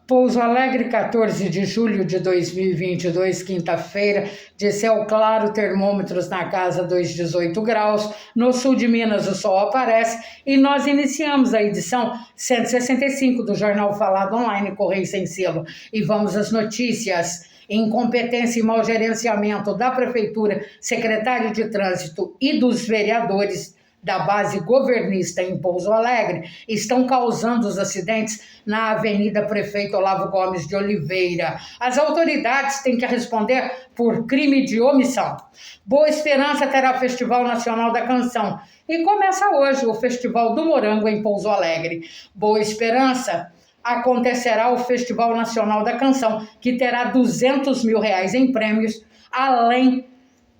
Pouso Alegre, 14 de julho de 2022, quinta-feira, de céu claro, termômetros na casa dos 18 graus. No sul de Minas o sol aparece e nós iniciamos a edição 165 do Jornal Falado Online, Correio Sem Selo. E vamos às notícias. Incompetência e mau gerenciamento da Prefeitura, secretário de Trânsito e dos vereadores da base governista em Pouso Alegre estão causando os acidentes na Avenida Prefeito Olavo Gomes de Oliveira. As autoridades têm que responder por crime de omissão. Boa Esperança terá Festival Nacional da Canção e começa hoje o Festival do Morango em Pouso Alegre. Boa Esperança acontecerá o Festival Nacional da Canção, que terá R$200 mil em prêmios, além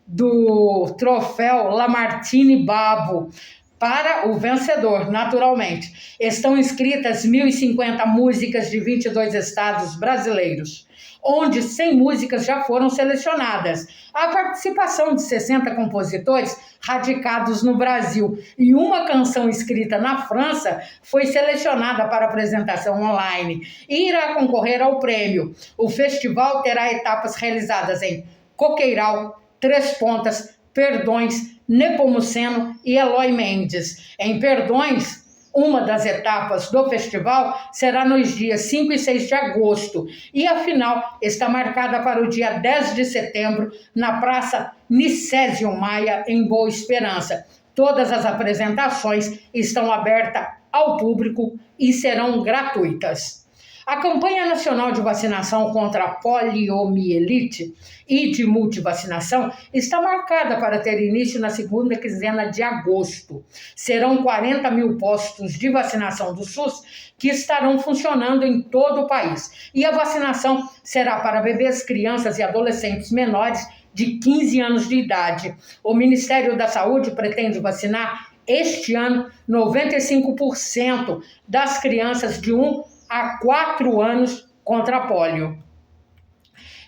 do troféu Lamartine Babo para o vencedor, naturalmente. Estão inscritas 1.050 músicas de 22 estados brasileiros, onde 100 músicas já foram selecionadas. A participação de 60 compositores radicados no Brasil e uma canção escrita na França foi selecionada para apresentação online e irá concorrer ao prêmio. O festival terá etapas realizadas em Coqueiral, Três Pontas, Perdões, Nepomuceno e Eloy Mendes. Em Perdões, uma das etapas do festival será nos dias 5 e 6 de agosto e a final está marcada para o dia 10 de setembro na Praça Nicésio Maia, em Boa Esperança. Todas as apresentações estão abertas ao público e serão gratuitas. A campanha nacional de vacinação contra a poliomielite e de multivacinação está marcada para ter início na segunda quinzena de agosto. Serão 40 mil postos de vacinação do SUS que estarão funcionando em todo o país. E a vacinação será para bebês, crianças e adolescentes menores de 15 anos de idade. O Ministério da Saúde pretende vacinar este ano 95% das crianças de 1 a 4 anos contra a polio.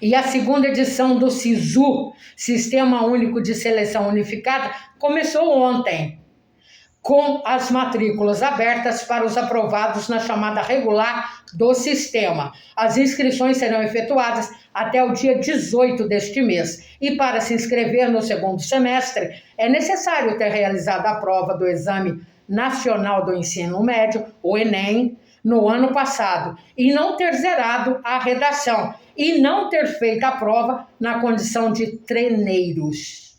E a segunda edição do SISU, Sistema Único de Seleção Unificada, começou ontem, com as matrículas abertas para os aprovados na chamada regular do sistema. As inscrições serão efetuadas até o dia 18 deste mês. E para se inscrever no segundo semestre, é necessário ter realizado a prova do Exame Nacional do Ensino Médio, o ENEM, no ano passado, e não ter zerado a redação, e não ter feito a prova na condição de treineiros.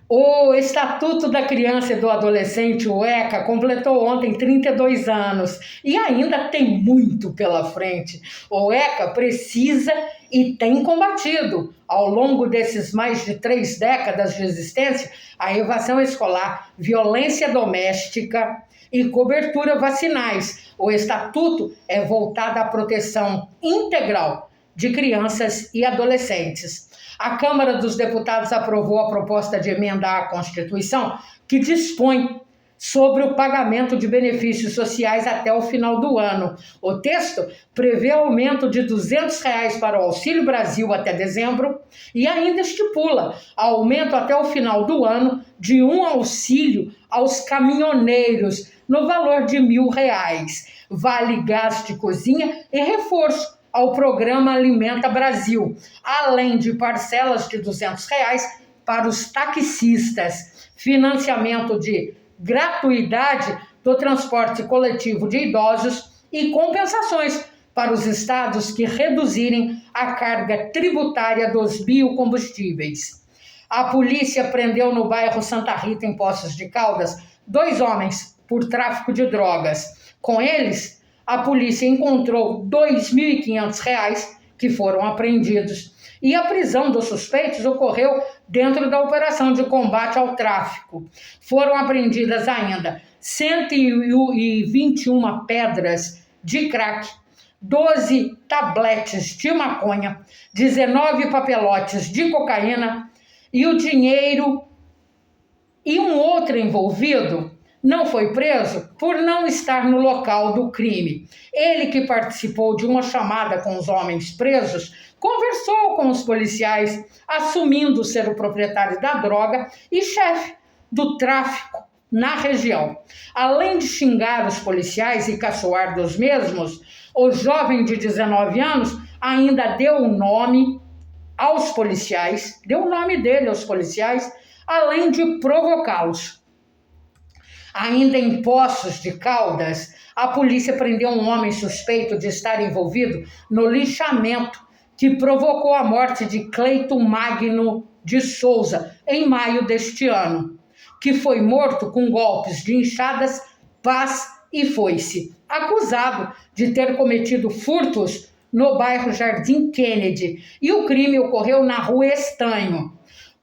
O Estatuto da Criança e do Adolescente, o ECA, completou ontem 32 anos e ainda tem muito pela frente. O ECA precisa e tem combatido, ao longo desses mais de 3 décadas de existência, a evasão escolar, violência doméstica e cobertura vacinais. O Estatuto é voltado à proteção integral de crianças e adolescentes. A Câmara dos Deputados aprovou a proposta de emenda à Constituição que dispõe sobre o pagamento de benefícios sociais até o final do ano. O texto prevê aumento de R$200 para o Auxílio Brasil até dezembro e ainda estipula aumento até o final do ano de um auxílio aos caminhoneiros no valor de R$1.000, vale gás de cozinha e reforço ao programa Alimenta Brasil, além de parcelas de R$200 para os taxistas, financiamento de gratuidade do transporte coletivo de idosos e compensações para os estados que reduzirem a carga tributária dos biocombustíveis. A polícia prendeu no bairro Santa Rita, em Poços de Caldas, 2 homens por tráfico de drogas. Com eles, a polícia encontrou R$2.500 que foram apreendidos. E a prisão dos suspeitos ocorreu dentro da operação de combate ao tráfico. Foram apreendidas ainda 121 pedras de crack, 12 tabletes de maconha, 19 papelotes de cocaína e o dinheiro. E um outro envolvido não foi preso por não estar no local do crime. Ele, que participou de uma chamada com os homens presos, conversou com os policiais, assumindo ser o proprietário da droga e chefe do tráfico na região. Além de xingar os policiais e caçoar dos mesmos, o jovem de 19 anos ainda deu o nome aos policiais, deu o nome dele aos policiais, além de provocá-los. Ainda em Poços de Caldas, a polícia prendeu um homem suspeito de estar envolvido no lixamento que provocou a morte de Cleiton Magno de Souza em maio deste ano, que foi morto com golpes de enxadas, pás e foice, acusado de ter cometido furtos no bairro Jardim Kennedy, e o crime ocorreu na Rua Estanho.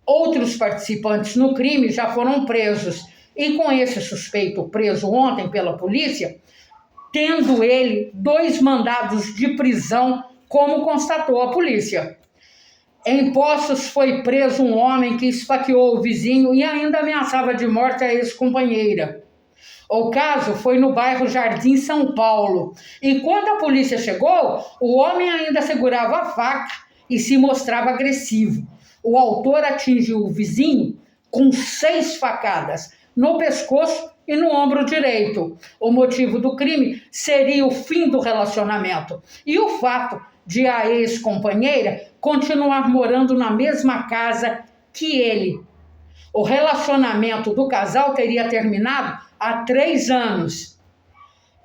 Outros participantes no crime já foram presos, e com esse suspeito preso ontem pela polícia, tendo ele 2 mandados de prisão, como constatou a polícia. Em Poços foi preso um homem que esfaqueou o vizinho e ainda ameaçava de morte a ex-companheira. O caso foi no bairro Jardim São Paulo, e quando a polícia chegou, o homem ainda segurava a faca e se mostrava agressivo. O autor atingiu o vizinho com 6 facadas no pescoço e no ombro direito. O motivo do crime seria o fim do relacionamento e o fato de a ex-companheira continuar morando na mesma casa que ele. O relacionamento do casal teria terminado há 3 anos.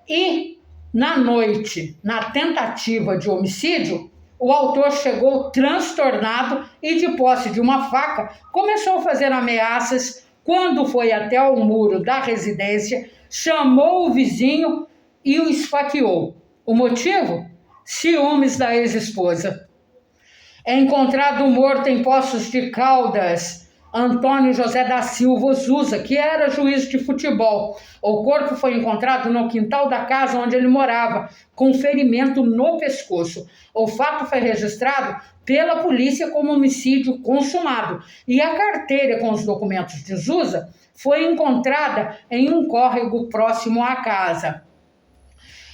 E, na noite, na tentativa de homicídio, o autor chegou transtornado e, de posse de uma faca, começou a fazer ameaças. Quando foi até o muro da residência, chamou o vizinho e o esfaqueou. O motivo? Ciúmes da ex-esposa. É encontrado morto em Poços de Caldas Antônio José da Silva Zusa, que era juiz de futebol. O corpo foi encontrado no quintal da casa onde ele morava, com ferimento no pescoço. O fato foi registrado pela polícia como homicídio consumado, e a carteira com os documentos de Zusa foi encontrada em um córrego próximo à casa.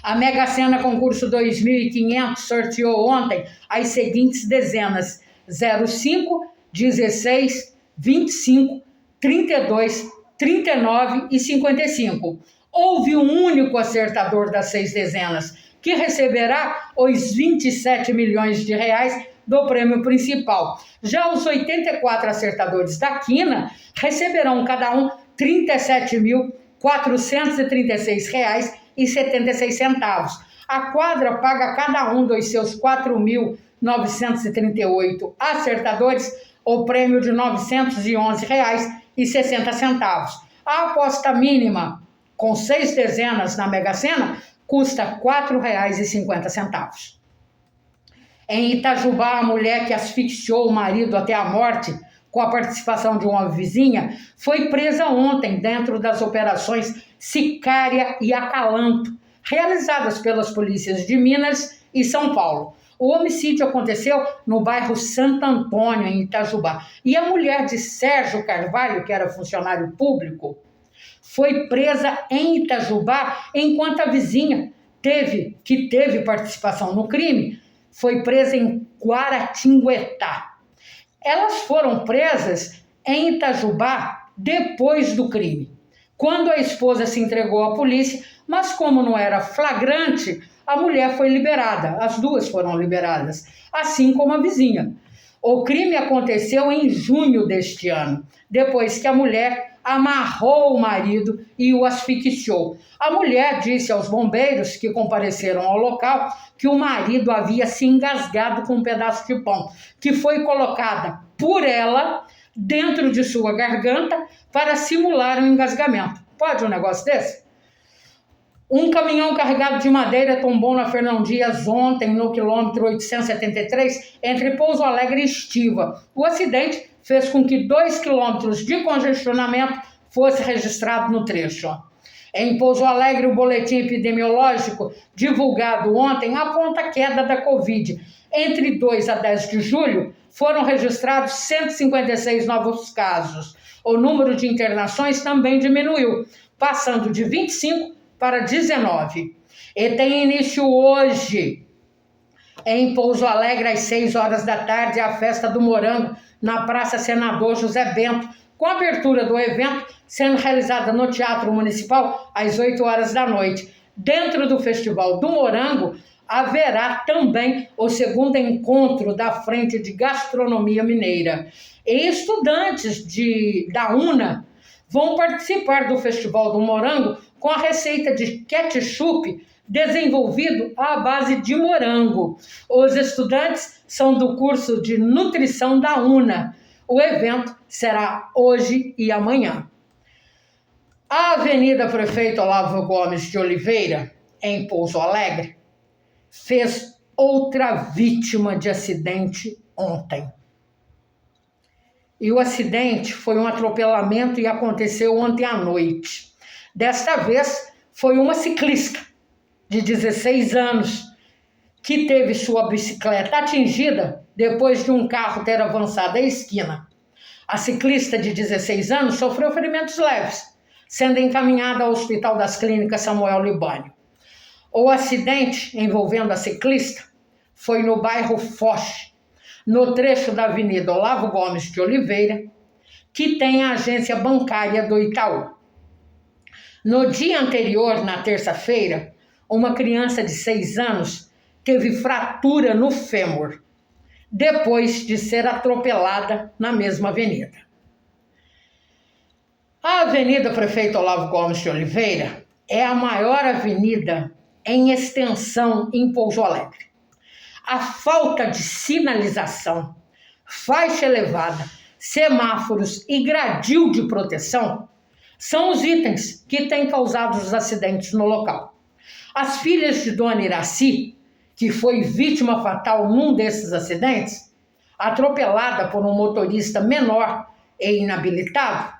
A Mega Sena Concurso 2.500 sorteou ontem as seguintes dezenas: 05, 16, 25, 32, 39 e 55. Houve um único acertador das 6 dezenas, que receberá os 27 milhões de reais do prêmio principal. Já os 84 acertadores da quina receberão cada um R$ 37.436,76. A quadra paga a cada um dos seus 4.938 acertadores o prêmio de R$ 911,60. A aposta mínima, com 6 dezenas na Mega Sena, custa R$ 4,50. Em Itajubá, a mulher que asfixiou o marido até a morte, com a participação de uma vizinha, foi presa ontem dentro das operações Sicária e Acalanto, realizadas pelas polícias de Minas e São Paulo. O homicídio aconteceu no bairro Santo Antônio, em Itajubá. E a mulher de Sérgio Carvalho, que era funcionário público, foi presa em Itajubá, enquanto a vizinha que teve participação no crime foi presa em Guaratinguetá. Elas foram presas em Itajubá depois do crime, quando a esposa se entregou à polícia, mas como não era flagrante, a mulher foi liberada. As duas foram liberadas, assim como a vizinha. O crime aconteceu em junho deste ano, depois que a mulher amarrou o marido e o asfixiou. A mulher disse aos bombeiros que compareceram ao local que o marido havia se engasgado com um pedaço de pão, que foi colocada por ela dentro de sua garganta para simular um engasgamento. Pode um negócio desse? Um caminhão carregado de madeira tombou na Fernão Dias ontem, no quilômetro 873, entre Pouso Alegre e Estiva. O acidente fez com que 2 quilômetros de congestionamento fosse registrado no trecho. Em Pouso Alegre, o boletim epidemiológico divulgado ontem aponta a queda da Covid. Entre 2 a 10 de julho, foram registrados 156 novos casos. O número de internações também diminuiu, passando de 25 para 19. E tem início hoje Em Pouso Alegre, às 6 horas da tarde, a festa do morango na Praça Senador José Bento, com a abertura do evento sendo realizada no Teatro Municipal às 8 horas da noite. Dentro do Festival do Morango, haverá também o segundo encontro da Frente de Gastronomia Mineira. E estudantes da UNA vão participar do Festival do Morango com a receita de ketchup desenvolvido à base de morango. Os estudantes são do curso de nutrição da UNA. O evento será hoje e amanhã. A Avenida Prefeito Olavo Gomes de Oliveira, em Pouso Alegre, fez outra vítima de acidente ontem. E o acidente foi um atropelamento e aconteceu ontem à noite. Desta vez, foi uma ciclista de 16 anos que teve sua bicicleta atingida depois de um carro ter avançado a esquina. A ciclista de 16 anos sofreu ferimentos leves, sendo encaminhada ao Hospital das Clínicas Samuel Libânio. O acidente envolvendo a ciclista foi no bairro Foch, no trecho da Avenida Olavo Gomes de Oliveira, que tem a agência bancária do Itaú. No dia anterior, na terça-feira, uma criança de 6 anos teve fratura no fêmur, depois de ser atropelada na mesma avenida. A Avenida Prefeito Olavo Gomes de Oliveira é a maior avenida em extensão em Pouso Alegre. A falta de sinalização, faixa elevada, semáforos e gradil de proteção são os itens que têm causado os acidentes no local. As filhas de Dona Iraci, que foi vítima fatal num desses acidentes, atropelada por um motorista menor e inabilitado,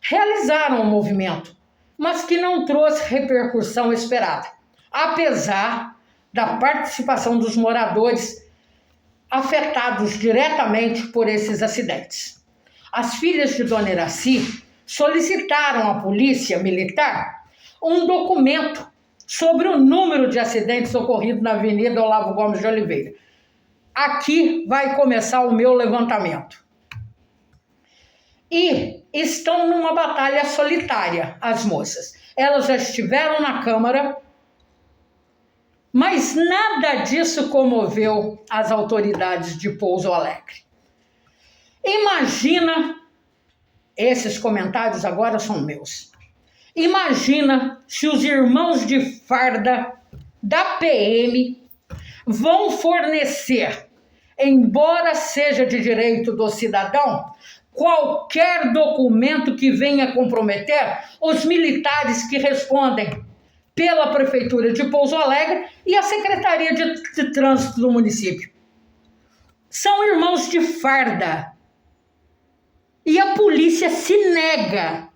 realizaram o movimento, mas que não trouxe repercussão esperada, apesar da participação dos moradores afetados diretamente por esses acidentes. As filhas de Dona Iraci solicitaram à Polícia Militar um documento sobre o número de acidentes ocorridos na Avenida Olavo Gomes de Oliveira. Aqui vai começar o meu levantamento. E estão numa batalha solitária, as moças. Elas já estiveram na Câmara, mas nada disso comoveu as autoridades de Pouso Alegre. Imagina, esses comentários agora são meus. Imagina se os irmãos de farda da PM vão fornecer, embora seja de direito do cidadão, qualquer documento que venha comprometer os militares que respondem pela Prefeitura de Pouso Alegre e a Secretaria de Trânsito do município. São irmãos de farda. E a polícia se nega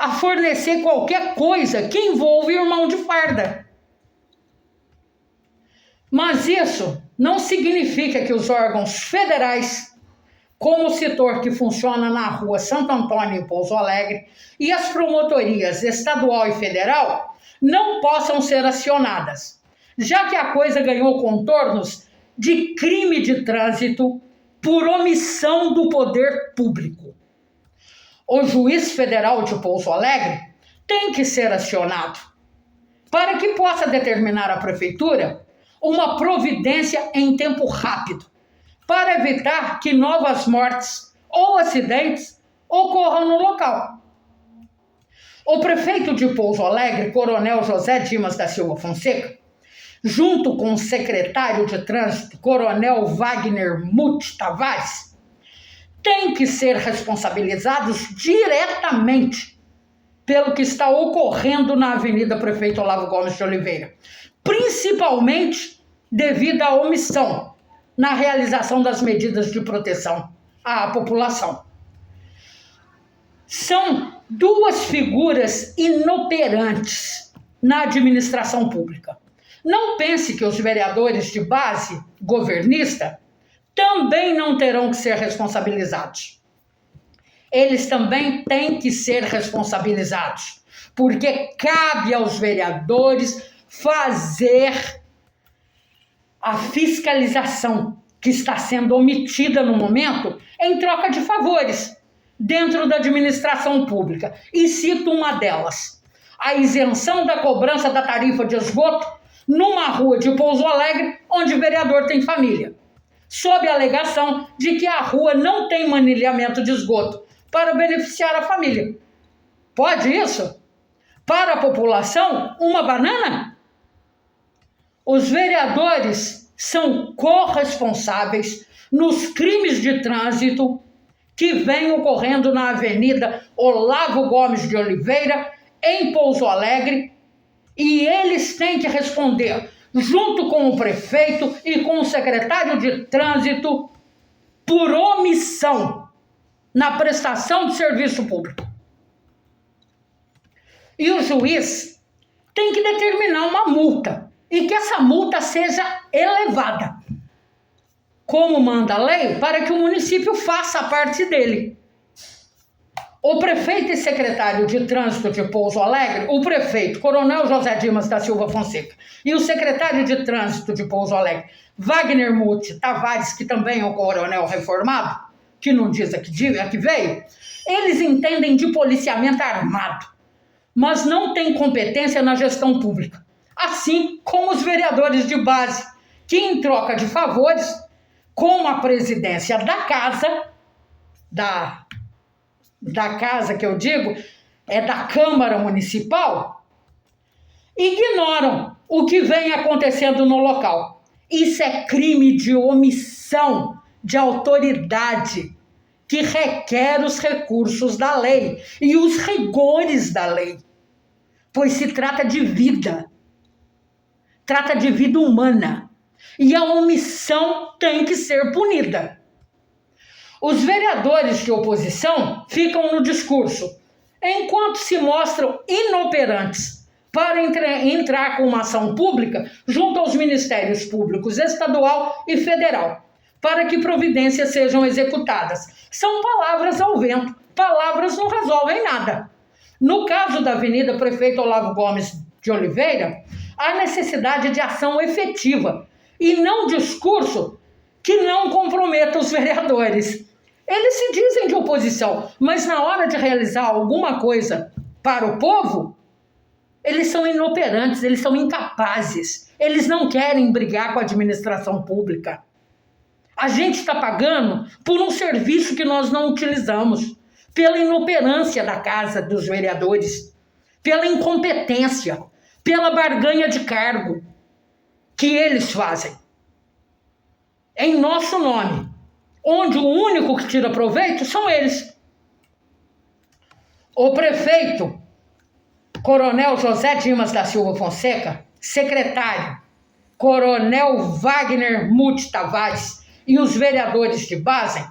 a fornecer qualquer coisa que envolva irmão de farda. Mas isso não significa que os órgãos federais, como o setor que funciona na rua Santo Antônio em Pouso Alegre, e as promotorias estadual e federal, não possam ser acionadas, já que a coisa ganhou contornos de crime de trânsito por omissão do poder público. O juiz federal de Pouso Alegre tem que ser acionado para que possa determinar à prefeitura uma providência em tempo rápido para evitar que novas mortes ou acidentes ocorram no local. O prefeito de Pouso Alegre, Coronel José Dimas da Silva Fonseca, junto com o secretário de Trânsito, Coronel Wagner Muth Tavares, têm que ser responsabilizados diretamente pelo que está ocorrendo na Avenida Prefeito Olavo Gomes de Oliveira, principalmente devido à omissão na realização das medidas de proteção à população. São duas figuras inoperantes na administração pública. Não pense que os vereadores de base governista também não terão que ser responsabilizados. Eles também têm que ser responsabilizados, porque cabe aos vereadores fazer a fiscalização que está sendo omitida no momento em troca de favores dentro da administração pública. E cito uma delas: a isenção da cobrança da tarifa de esgoto numa rua de Pouso Alegre, onde o vereador tem família, sob a alegação de que a rua não tem manilhamento de esgoto para beneficiar a família. Pode isso? Para a população, uma banana? Os vereadores são corresponsáveis nos crimes de trânsito que vêm ocorrendo na Avenida Olavo Gomes de Oliveira, em Pouso Alegre, e eles têm que responder, junto com o prefeito e com o secretário de trânsito, por omissão na prestação de serviço público. E o juiz tem que determinar uma multa, e que essa multa seja elevada, como manda a lei, para que o município faça a parte dele. O prefeito e secretário de trânsito de Pouso Alegre, o prefeito, Coronel José Dimas da Silva Fonseca, e o secretário de trânsito de Pouso Alegre, Wagner Muti Tavares, que também é o coronel reformado, que não diz a que veio, eles entendem de policiamento armado, mas não têm competência na gestão pública. Assim como os vereadores de base, que em troca de favores, com a presidência da casa, da casa que eu digo, é da Câmara Municipal, ignoram o que vem acontecendo no local. Isso é crime de omissão de autoridade, que requer os recursos da lei e os rigores da lei, pois se trata de vida humana, e a omissão tem que ser punida. Os vereadores de oposição ficam no discurso, enquanto se mostram inoperantes para entrar com uma ação pública junto aos ministérios públicos estadual e federal, para que providências sejam executadas. São palavras ao vento, palavras não resolvem nada. No caso da Avenida Prefeito Olavo Gomes de Oliveira, há necessidade de ação efetiva e não discurso que não comprometa os vereadores. Eles se dizem de oposição, mas na hora de realizar alguma coisa para o povo, eles são inoperantes, eles são incapazes, eles não querem brigar com a administração pública. A gente está pagando por um serviço que nós não utilizamos, pela inoperância da casa dos vereadores, pela incompetência, pela barganha de cargo que eles fazem em nosso nome, onde o único que tira proveito são eles. O prefeito, Coronel José Dimas da Silva Fonseca, secretário, Coronel Wagner Muti Tavares e os vereadores de base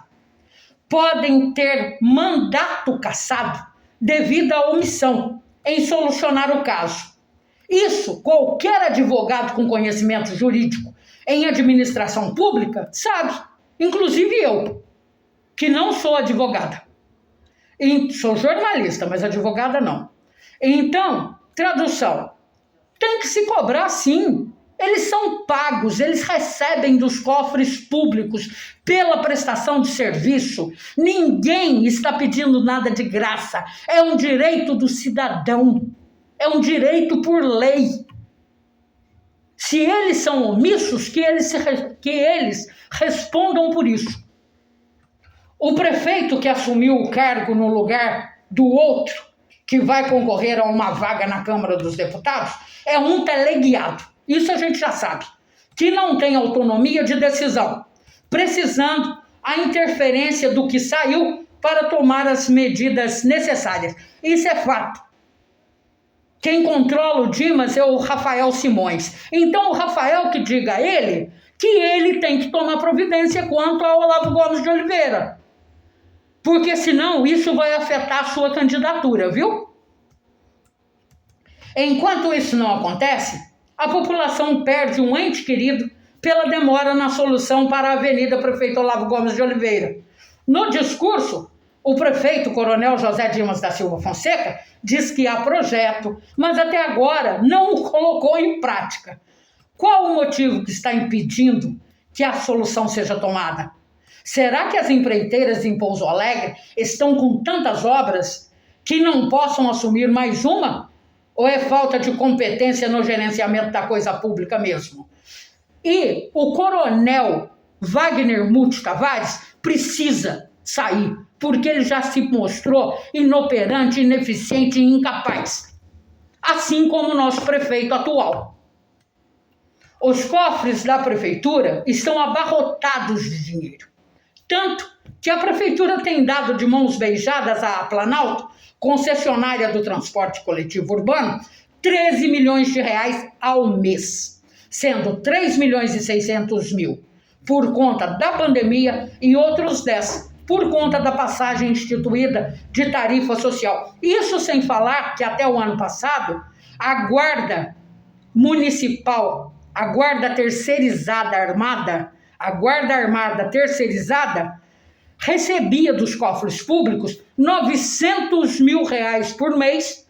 podem ter mandato cassado devido à omissão em solucionar o caso. Isso qualquer advogado com conhecimento jurídico em administração pública sabe, inclusive eu, que não sou advogada. Sou jornalista, mas advogada não. Então, tradução, tem que se cobrar sim. Eles são pagos, eles recebem dos cofres públicos pela prestação de serviço. Ninguém está pedindo nada de graça. É um direito do cidadão. É um direito por lei. Se eles são omissos, que eles respondam por isso. O prefeito que assumiu o cargo no lugar do outro, que vai concorrer a uma vaga na Câmara dos Deputados, é um teleguiado. Isso a gente já sabe. Que não tem autonomia de decisão, precisando a interferência do que saiu para tomar as medidas necessárias. Isso é fato. Quem controla o Dimas é o Rafael Simões. Então o Rafael que diga a ele que ele tem que tomar providência quanto ao Olavo Gomes de Oliveira. Porque senão isso vai afetar a sua candidatura, viu? Enquanto isso não acontece, a população perde um ente querido pela demora na solução para a Avenida Prefeito Olavo Gomes de Oliveira. No discurso, o prefeito Coronel José Dimas da Silva Fonseca diz que há projeto, mas até agora não o colocou em prática. Qual o motivo que está impedindo que a solução seja tomada? Será que as empreiteiras em Pouso Alegre estão com tantas obras que não possam assumir mais uma? Ou é falta de competência no gerenciamento da coisa pública mesmo? E o coronel Wagner Muth Tavares precisa sair, porque ele já se mostrou inoperante, ineficiente e incapaz. Assim como o nosso prefeito atual. Os cofres da prefeitura estão abarrotados de dinheiro. Tanto que a prefeitura tem dado de mãos beijadas à Planalto, concessionária do transporte coletivo urbano, 13 milhões de reais ao mês, sendo 3 milhões e 600 mil por conta da pandemia e outros 10 por conta da passagem instituída de tarifa social. Isso sem falar que até o ano passado, a guarda municipal, a guarda terceirizada armada, a guarda armada terceirizada, recebia dos cofres públicos 900 mil reais por mês,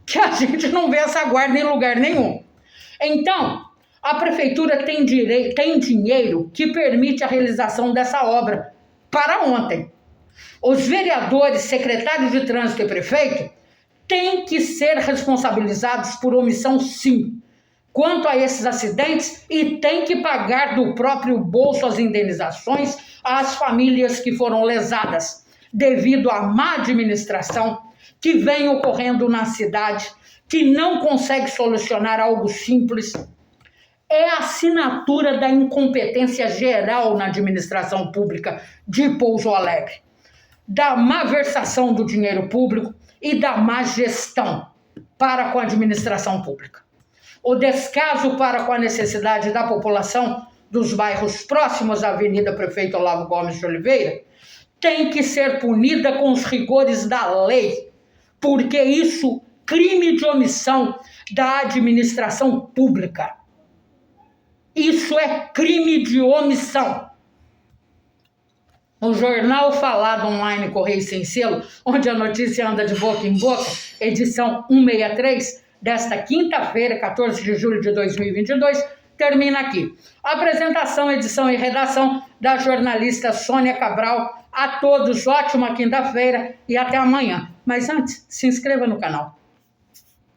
que a gente não vê essa guarda em lugar nenhum. Então, a prefeitura tem dinheiro que permite a realização dessa obra para ontem. Os vereadores, secretários de trânsito e prefeito têm que ser responsabilizados por omissão, sim, quanto a esses acidentes, e tem que pagar do próprio bolso as indenizações às famílias que foram lesadas devido à má administração que vem ocorrendo na cidade, que não consegue solucionar algo simples. É a assinatura da incompetência geral na administração pública de Pouso Alegre, da má versação do dinheiro público e da má gestão para com a administração pública. O descaso para com a necessidade da população dos bairros próximos à Avenida Prefeito Olavo Gomes de Oliveira tem que ser punida com os rigores da lei, porque isso é crime de omissão da administração pública. Isso é crime de omissão. O jornal falado online Correio Sem Selo, onde a notícia anda de boca em boca, edição 163, desta quinta-feira, 14 de julho de 2022, termina aqui. Apresentação, edição e redação da jornalista Sônia Cabral. A todos, ótima quinta-feira e até amanhã. Mas antes, se inscreva no canal.